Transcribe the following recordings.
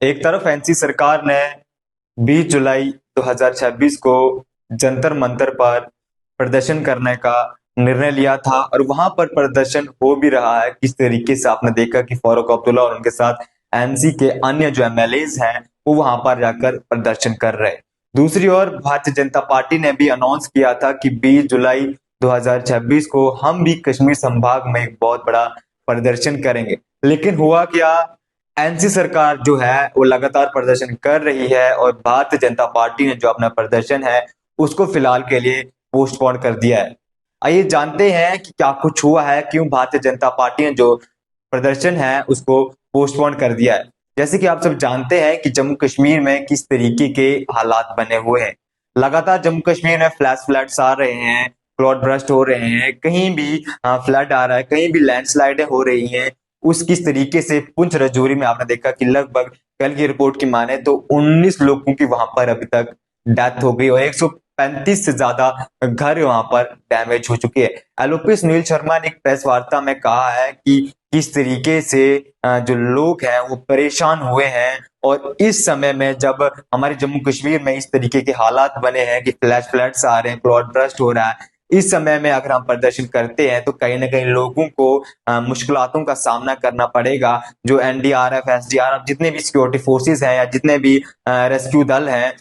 एक तरफ एनसी सरकार ने 20 जुलाई 2026 को जंतर मंतर पर प्रदर्शन करने का निर्णय लिया था और वहां पर प्रदर्शन हो भी रहा है। किस तरीके से आपने देखा कि फारूक अब्दुल्ला और उनके साथ एनसी के अन्य जो एमएलएज हैं वो वहां पर जाकर प्रदर्शन कर रहे हैं। दूसरी ओर भारतीय जनता पार्टी ने भी अनाउंस किया था कि 20 जुलाई 2026 को हम भी कश्मीर संभाग में एक बहुत बड़ा प्रदर्शन करेंगे। लेकिन हुआ क्या, एनसी सरकार जो है वो लगातार प्रदर्शन कर रही है और भारतीय जनता पार्टी ने जो अपना प्रदर्शन है उसको फिलहाल के लिए पोस्टपोन कर दिया है। आइए जानते हैं कि क्या कुछ हुआ है, क्यों भारतीय जनता पार्टी ने जो प्रदर्शन है उसको पोस्टपोन कर दिया है। जैसे कि आप सब जानते हैं कि जम्मू कश्मीर में किस तरीके के हालात बने हुए हैं। लगातार जम्मू कश्मीर में फ्लैश फ्लड्स आ रहे हैं, क्लाउड बर्स्ट हो रहे हैं, कहीं भी फ्लड आ रहा है, कहीं भी लैंडस्लाइडें हो रही हैं। उस किस तरीके से पुंछ रजौरी में आपने देखा कि लगभग कल की रिपोर्ट की माने तो 19 लोगों की वहां पर अभी तक डेथ हो गई और 135 से ज्यादा घर वहां पर डैमेज हो चुके हैं। एलओपी सुनील शर्मा ने एक प्रेस वार्ता में कहा है कि किस तरीके से जो लोग हैं वो परेशान हुए हैं और इस समय में जब हमारे जम्मू कश्मीर में इस तरीके के हालात बने हैं कि फ्लैश फ्लड्स आ रहे हैं, क्लाउड बर्स्ट हो रहा है, इस समय में अगर हम प्रदर्शन करते हैं तो कहीं ना कहीं लोगों को मुश्किलातों का सामना करना पड़ेगा। जो एनडीआरएफ, एसडीआरएफ, जितने भी सिक्योरिटी फोर्सेस हैं या जितने भी रेस्क्यू दल हैं,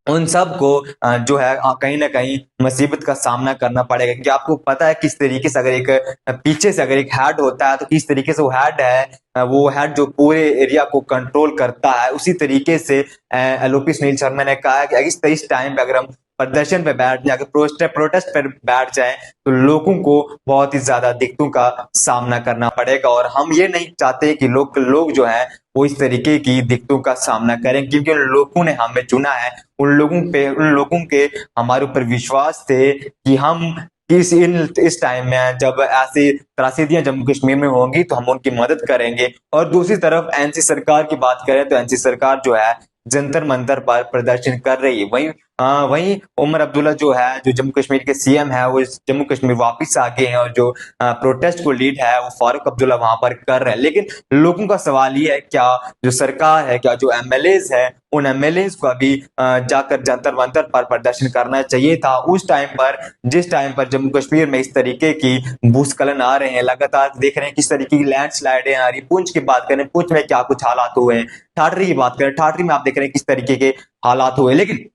उन सबको जो है कहीं ना कहीं मुसीबत का सामना करना पड़ेगा। क्योंकि आपको पता है किस तरीके से अगर एक पीछे से अगर एक हेड होता है तो किस तरीके से वो हेड है, वो हेड जो पूरे एरिया को कंट्रोल करता है, उसी तरीके से एलओपी सुनील शर्मा ने कहा है कि इस टाइम पे अगर हम प्रदर्शन पे बैठ जाए, अगर प्रोटेस्ट पे बैठ जाएं तो लोगों को बहुत ही ज्यादा दिक्कतों का सामना करना पड़ेगा और हम ये नहीं चाहते कि लोग जो है वो इस तरीके की दिक्कतों का सामना करें, क्योंकि उन लोगों ने हमें चुना है। उन लोगों के हमारे ऊपर विश्वास थे कि हम इस टाइम में जब ऐसी त्रासदियां जम्मू कश्मीर में होंगी तो हम उनकी मदद करेंगे। और दूसरी तरफ एनसी सरकार की बात करें तो एनसी सरकार जो है जंतर मंतर पर प्रदर्शन कर रही है। वहीं उमर अब्दुल्ला जो है, जो जम्मू कश्मीर के सीएम है, वो जम्मू कश्मीर वापस आ गए हैं और जो प्रोटेस्ट को लीड है वो फारूक अब्दुल्ला वहां पर कर रहे हैं। लेकिन लोगों का सवाल ये है, क्या जो सरकार है, क्या जो एमएलएज है, उन एमएलएज को अभी जाकर जंतर मंतर पर प्रदर्शन करना चाहिए था उस टाइम पर, जिस टाइम पर जम्मू कश्मीर में इस तरीके की भूस्खलन आ रहे हैं, लगातार देख रहे हैं किस तरीके की लैंडस्लाइडें आ रही। पुंछ की बात करें, पुंछ में क्या कुछ हालात हुए हैं, ठाठरी की बात करें, ठाठरी में आप देख रहे हैं किस तरीके के हालात हुए। लेकिन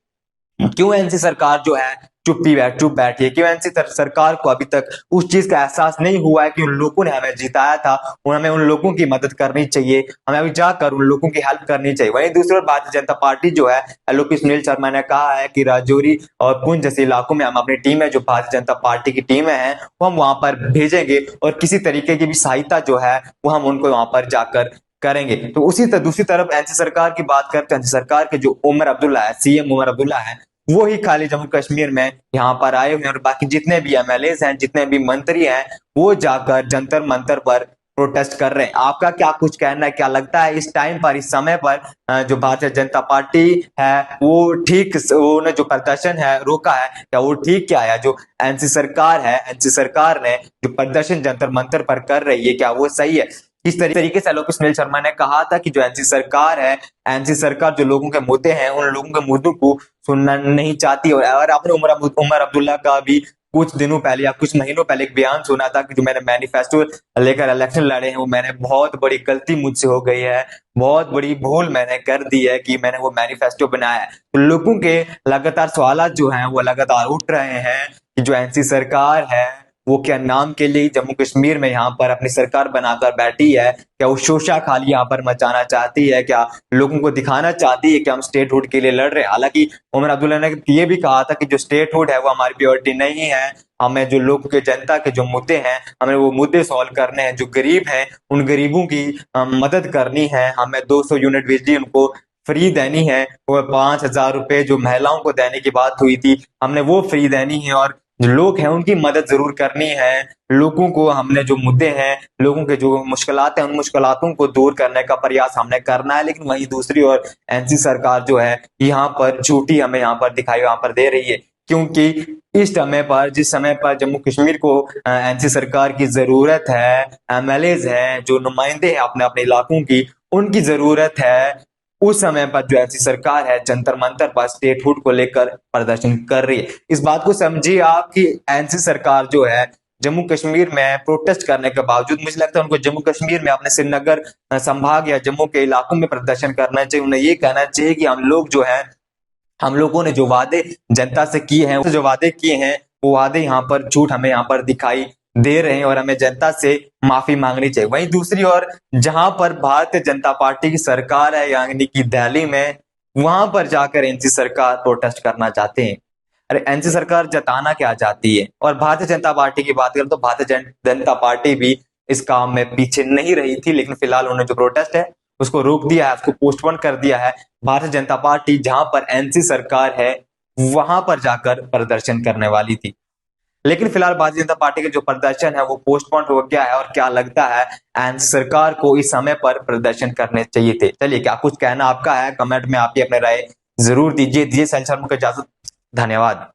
क्यों एनसी सरकार जो है चुप बैठी है? क्यों एनसी सरकार को अभी तक उस चीज का एहसास नहीं हुआ है कि उन लोगों ने हमें जिताया था और हमें उन लोगों की मदद करनी चाहिए, हमें अभी जाकर उन लोगों की हेल्प करनी चाहिए। वहीं दूसरी ओर भारतीय जनता पार्टी जो है, एलओपी सुनील शर्मा ने कहा है कि राजौरी और पुंछ जैसे इलाकों में हम अपनी टीम है, जो भारतीय जनता पार्टी की टीम है, वो हम वहां पर भेजेंगे और किसी तरीके की भी सहायता जो है वो हम उनको वहां पर जाकर करेंगे। तो दूसरी तरफ एनसी सरकार की बात करते हैं, एनसी सरकार के जो उमर अब्दुल्ला है, सीएम उमर अब्दुल्ला है, वो ही खाली जम्मू कश्मीर में यहाँ पर आए हुए हैं और बाकी जितने भी एमएलएज हैं, जितने भी मंत्री हैं, वो जाकर जंतर मंतर पर प्रोटेस्ट कर रहे हैं। आपका क्या कुछ कहना है? क्या लगता है इस टाइम पर, इस समय पर जो भारतीय जनता पार्टी है वो ठीक, उन्होंने जो प्रदर्शन है रोका है, क्या वो ठीक क्या है? जो एनसी सरकार है, एनसी सरकार ने जो प्रदर्शन जंतर मंतर पर कर रही है, क्या वो सही है? इस तरीके से एलओपी सुनील शर्मा ने कहा था कि जो एनसी सरकार है, एनसी सरकार जो लोगों के मुद्दे हैं, उन लोगों के मुद्दों को सुनना नहीं चाहती। और आपने उमर अब्दुल्ला का भी कुछ दिनों पहले या कुछ महीनों पहले एक बयान सुना था कि जो मैंने मैनिफेस्टो लेकर इलेक्शन लड़े हैं वो मैंने बहुत बड़ी गलती मुझसे हो गई है, बहुत बड़ी भूल मैंने कर दी है कि मैंने वो मैनिफेस्टो बनाया है। तो लोगों के लगातार सवाल जो हैं वो लगातार उठ रहे हैं कि जो एनसी सरकार है वो क्या नाम के लिए जम्मू कश्मीर में यहाँ पर अपनी सरकार बनाकर बैठी है? क्या वो शोशा खाली यहाँ पर मचाना चाहती है? क्या लोगों को दिखाना चाहती है कि हम स्टेटहुड के लिए लड़ रहे हैं? हालांकि उमर अब्दुल्ला ने ये भी कहा था कि जो स्टेटहुड है वो हमारी प्योरिटी नहीं है, हमें जो लोगों के, जनता के जो मुद्दे हैं, हमें वो मुद्दे सॉल्व करने हैं। जो गरीब हैं उन गरीबों की मदद करनी है, हमें 200 यूनिट बिजली उनको फ्री देनी है, वो 5,000 रुपए जो महिलाओं को देने की बात हुई थी हमने वो फ्री देनी है, और जो लोग हैं उनकी मदद जरूर करनी है। लोगों को हमने जो मुद्दे हैं, लोगों के जो मुश्किलात हैं, उन मुश्किलातों को दूर करने का प्रयास हमने करना है। लेकिन वहीं दूसरी ओर एनसी सरकार जो है यहाँ पर झूठी हमें यहाँ पर दिखाई यहाँ पर दे रही है, क्योंकि इस समय पर, जिस समय पर जम्मू कश्मीर को एनसी सरकार की जरूरत है, एमएलएज हैं, जो नुमाइंदे हैं अपने अपने इलाकों की, उनकी जरूरत है, उस समय पर जो ऐसी सरकार है जंतर मंतर पर स्टेटहुड को लेकर प्रदर्शन कर रही है। इस बात को समझिए आप कि एनसी सरकार जो है जम्मू कश्मीर में प्रोटेस्ट करने के बावजूद, मुझे लगता है उनको जम्मू कश्मीर में अपने श्रीनगर संभाग या जम्मू के इलाकों में प्रदर्शन करना चाहिए। उन्हें ये कहना चाहिए कि हम लोग जो है, हम लोगों ने जो वादे जनता से किए हैं, जो वादे किए हैं वो वादे यहाँ पर झूठ हमें यहाँ पर दिखाई दे रहे हैं और हमें जनता से माफी मांगनी चाहिए। वहीं दूसरी ओर जहां पर भारतीय जनता पार्टी की सरकार है यानी कि दिल्ली में, वहां पर जाकर एनसी सरकार प्रोटेस्ट करना चाहते हैं। अरे एनसी सरकार जताना क्या चाहती है? और भारतीय जनता पार्टी की बात करें तो भारतीय जनता पार्टी भी इस काम में पीछे नहीं रही थी, लेकिन फिलहाल उन्होंने जो प्रोटेस्ट है उसको रोक दिया है, उसको पोस्टपोन कर दिया है। भारतीय जनता पार्टी जहां पर एनसी सरकार है वहां पर जाकर प्रदर्शन करने वाली थी, लेकिन फिलहाल भारतीय जनता पार्टी का जो प्रदर्शन है वो पोस्टपोन हो गया है। और क्या लगता है एनसी सरकार को इस समय पर प्रदर्शन करने चाहिए थे? चलिए, क्या कुछ कहना आपका है? कमेंट में आप ही अपने राय जरूर दीजिए। सैल शर्मा को इजाजत, धन्यवाद।